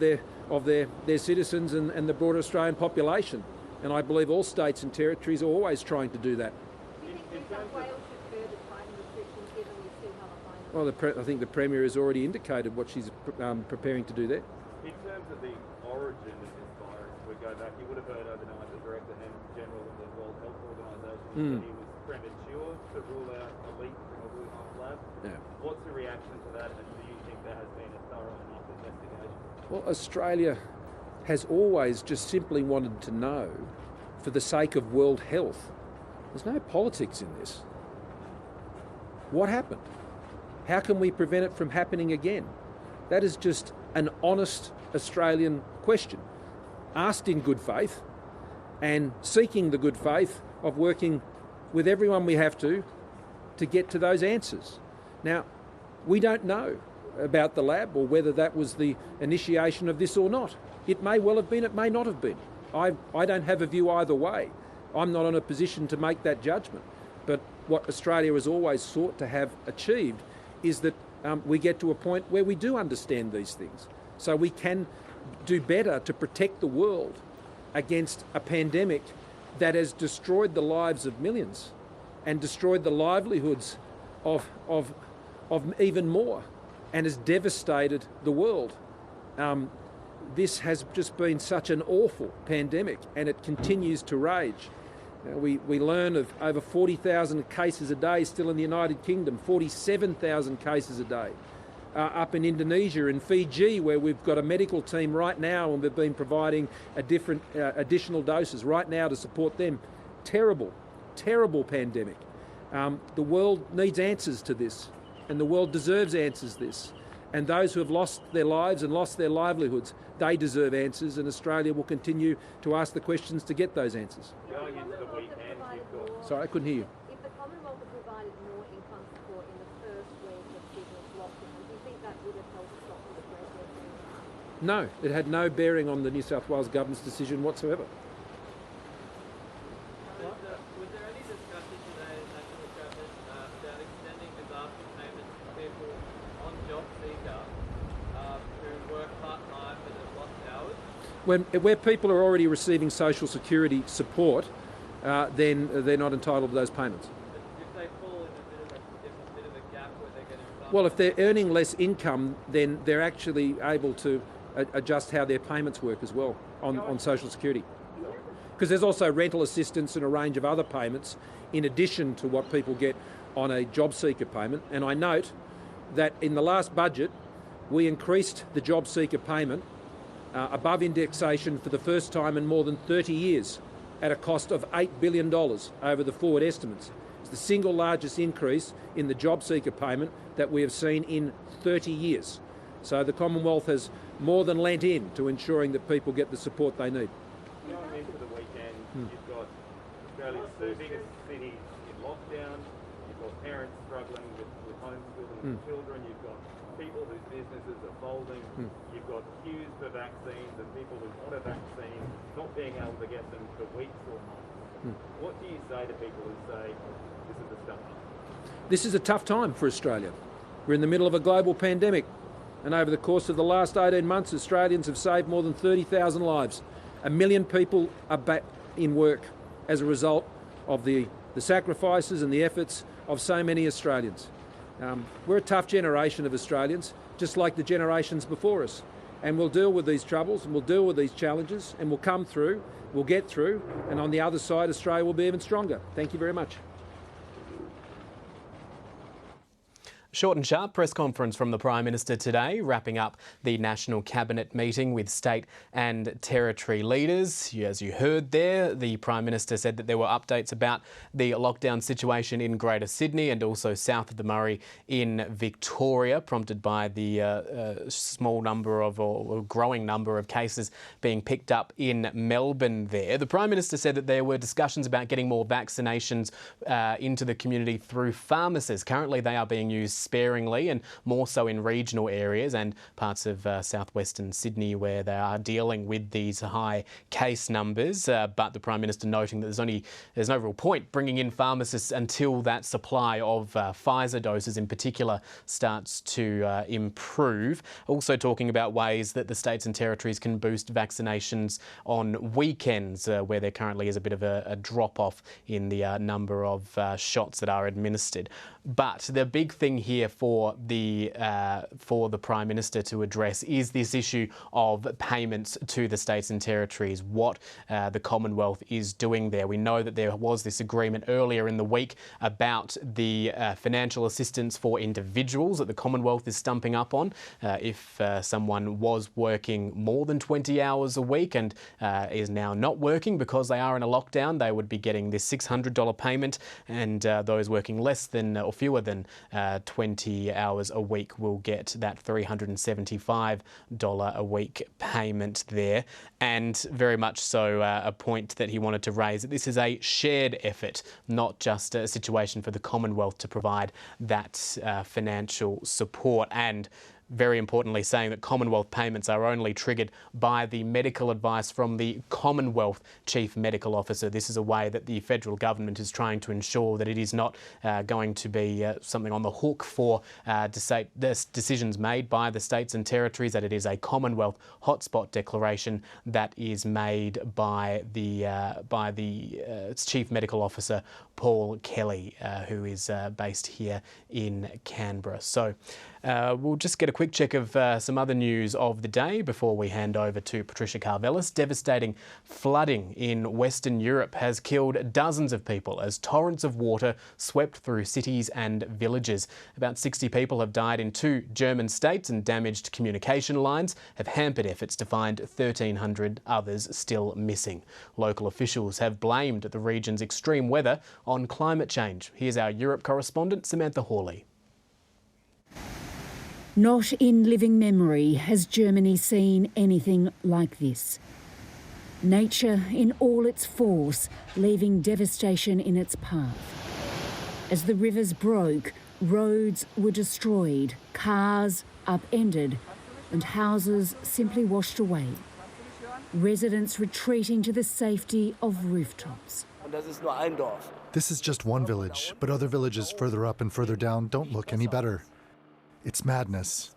of their citizens and the broader Australian population. And I believe all states and territories are always trying to do that. Well, I think the Premier has already indicated what she's preparing to do there. In terms of the origin of this virus, we go back, you would have heard overnight the Director and General of the World Health Organisation said he was premature to rule out a leak from a Wuhan lab. Yeah. What's the reaction to that, and do you think there has been a thorough enough investigation? Well, Australia has always just simply wanted to know for the sake of world health. There's no politics in this. What happened? How can we prevent it from happening again? That is just an honest Australian question, asked in good faith and seeking the good faith of working with everyone we have to get to those answers. Now, we don't know about the lab or whether that was the initiation of this or not. It may well have been, it may not have been. I don't have a view either way. I'm not in a position to make that judgment. But what Australia has always sought to have achieved is that we get to a point where we do understand these things, so we can do better to protect the world against a pandemic that has destroyed the lives of millions and destroyed the livelihoods of even more and has devastated the world. This has just been such an awful pandemic, and it continues to rage. We learn of over 40,000 cases a day still in the United Kingdom, 47,000 cases a day. Up in Indonesia and Fiji, where we've got a medical team right now and we've been providing additional doses right now to support them. Terrible, terrible pandemic. The world needs answers to this, and the world deserves answers to this. And those who have lost their lives and lost their livelihoods, they deserve answers, and Australia will continue to ask the questions to get those answers. Going into the weekend, you've got... Sorry, I couldn't hear you. If the Commonwealth had provided more income support in the first week of business lockdown, do you think that would have helped stop the spread? No, it had no bearing on the New South Wales government's decision whatsoever. Was there any discussion today in National Cabinet about extending disaster payments to people on JobSeeker who work part-time but have lost hours? Where people are already receiving social security support, then they're not entitled to those payments. If they fall in a bit of a gap where they're getting some... Well, if they're earning less income, then they're actually able to adjust how their payments work as well on social security. Because there's also rental assistance and a range of other payments in addition to what people get on a job seeker payment. And I note that in the last budget, we increased the job seeker payment above indexation for the first time in more than 30 years at a cost of $8 billion over the forward estimates. It's the single largest increase in the job seeker payment that we have seen in 30 years. So the Commonwealth has more than lent in to ensuring that people get the support they need. Going into the weekend, you've got Australia's two biggest cities in lockdown, you've got parents struggling with homeschooling children, you've got people whose businesses are folding, you've got queues for vaccines and people who want a vaccine not being able to get them for weeks or months. What do you say to people who say, this is a tough time? This is a tough time for Australia. We're in the middle of a global pandemic, and over the course of the last 18 months, Australians have saved more than 30,000 lives. 1 million people are back in work as a result of the sacrifices and the efforts of so many Australians. We're a tough generation of Australians, just like the generations before us. And we'll deal with these troubles and we'll deal with these challenges and we'll come through, we'll get through, and on the other side, Australia will be even stronger. Thank you very much. Short and sharp press conference from the Prime Minister today, wrapping up the National Cabinet meeting with state and territory leaders. As you heard there, the Prime Minister said that there were updates about the lockdown situation in Greater Sydney and also south of the Murray in Victoria, prompted by the small number of or growing number of cases being picked up in Melbourne there. The Prime Minister said that there were discussions about getting more vaccinations into the community through pharmacists. Currently, they are being used sparingly, and more so in regional areas and parts of southwestern Sydney where they are dealing with these high case numbers. But the Prime Minister noting that there's no real point bringing in pharmacists until that supply of Pfizer doses in particular starts to improve. Also talking about ways that the states and territories can boost vaccinations on weekends where there currently is a bit of a drop-off in the number of shots that are administered. But the big thing here for the Prime Minister to address is this issue of payments to the states and territories, what the Commonwealth is doing there. We know that there was this agreement earlier in the week about the financial assistance for individuals that the Commonwealth is stumping up on. If someone was working more than 20 hours a week and is now not working because they are in a lockdown, they would be getting this $600 payment, and those working less than or fewer than 20 hours a week will get that $375 a week payment there. And very much so a point that he wanted to raise, that this is a shared effort, not just a situation for the Commonwealth to provide that financial support. And very importantly, saying that Commonwealth payments are only triggered by the medical advice from the Commonwealth Chief Medical Officer. This is a way that the federal government is trying to ensure that it is not going to be something on the hook for decisions made by the states and territories, that it is a Commonwealth hotspot declaration that is made by the Chief Medical Officer, Paul Kelly, who is based here in Canberra. So we'll just get a quick check of some other news of the day before we hand over to Patricia Carvelis. Devastating flooding in Western Europe has killed dozens of people as torrents of water swept through cities and villages. About 60 people have died in 2 German states, and damaged communication lines have hampered efforts to find 1,300 others still missing. Local officials have blamed the region's extreme weather on climate change. Here's our Europe correspondent, Samantha Hawley. Not in living memory has Germany seen anything like this. Nature in all its force, leaving devastation in its path. As the rivers broke, roads were destroyed, cars upended, and houses simply washed away. Residents retreating to the safety of rooftops. This is just one village, but other villages further up and further down don't look any better. It's madness.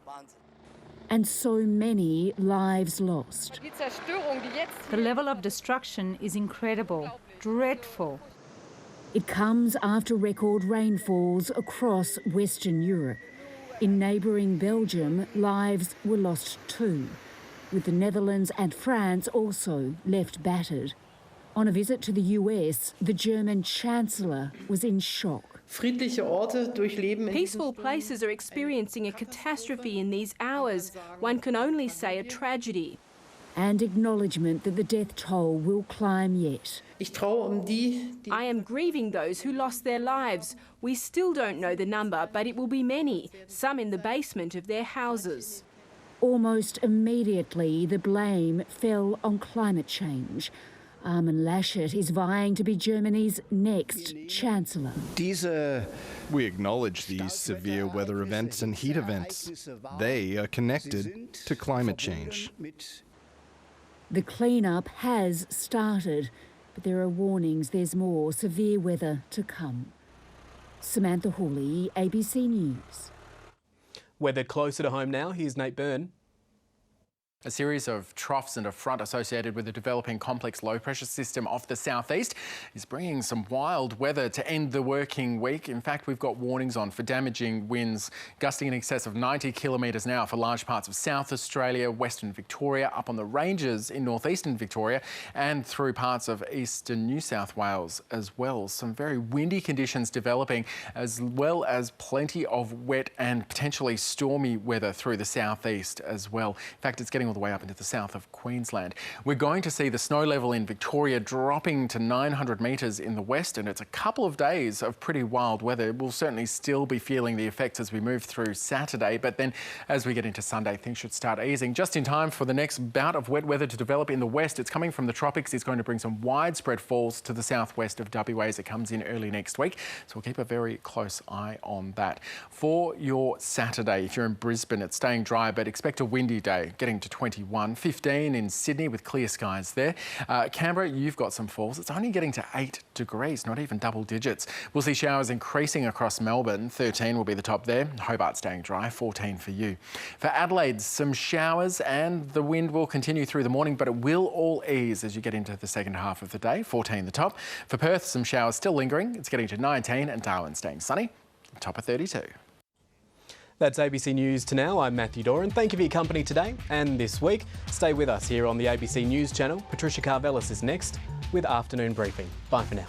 And so many lives lost. The level of destruction is incredible, dreadful. It comes after record rainfalls across Western Europe. In neighbouring Belgium, lives were lost too, with the Netherlands and France also left battered. On a visit to the US, the German Chancellor was in shock. Peaceful places are experiencing a catastrophe in these hours. One can only say a tragedy. And acknowledgement that the death toll will climb yet. I am grieving those who lost their lives. We still don't know the number, but it will be many, some in the basement of their houses. Almost immediately, the blame fell on climate change. Armin Laschet is vying to be Germany's next Chancellor. We acknowledge these severe weather events and heat events. They are connected to climate change. The clean-up has started, but there are warnings there's more severe weather to come. Samantha Hawley, ABC News. Weather closer to home now. Here's Nate Byrne. A series of troughs and a front associated with the developing complex low-pressure system off the southeast is bringing some wild weather to end the working week. In fact, we've got warnings on for damaging winds gusting in excess of 90 kilometres an hour for large parts of South Australia, Western Victoria, up on the ranges in northeastern Victoria and through parts of eastern New South Wales as well. Some very windy conditions developing, as well as plenty of wet and potentially stormy weather through the southeast as well. In fact, it's getting all the way up into the south of Queensland. We're going to see the snow level in Victoria dropping to 900 metres in the west, and it's a couple of days of pretty wild weather. We'll certainly still be feeling the effects as we move through Saturday, but then as we get into Sunday, things should start easing just in time for the next bout of wet weather to develop in the west. It's coming from the tropics. It's going to bring some widespread falls to the southwest of WA as it comes in early next week. So we'll keep a very close eye on that. For your Saturday, if you're in Brisbane, it's staying dry, but expect a windy day, getting to 21, 15 in Sydney with clear skies there. Canberra, you've got some falls. It's only getting to 8 degrees, not even double digits. We'll see showers increasing across Melbourne. 13 will be the top there. Hobart staying dry, 14 for you. For Adelaide, some showers and the wind will continue through the morning, but it will all ease as you get into the second half of the day. 14 the top. For Perth, some showers still lingering. It's getting to 19 and Darwin staying sunny. Top of 32. That's ABC News to now. I'm Matthew Doran. Thank you for your company today and this week. Stay with us here on the ABC News channel. Patricia Carvelis is next with Afternoon Briefing. Bye for now.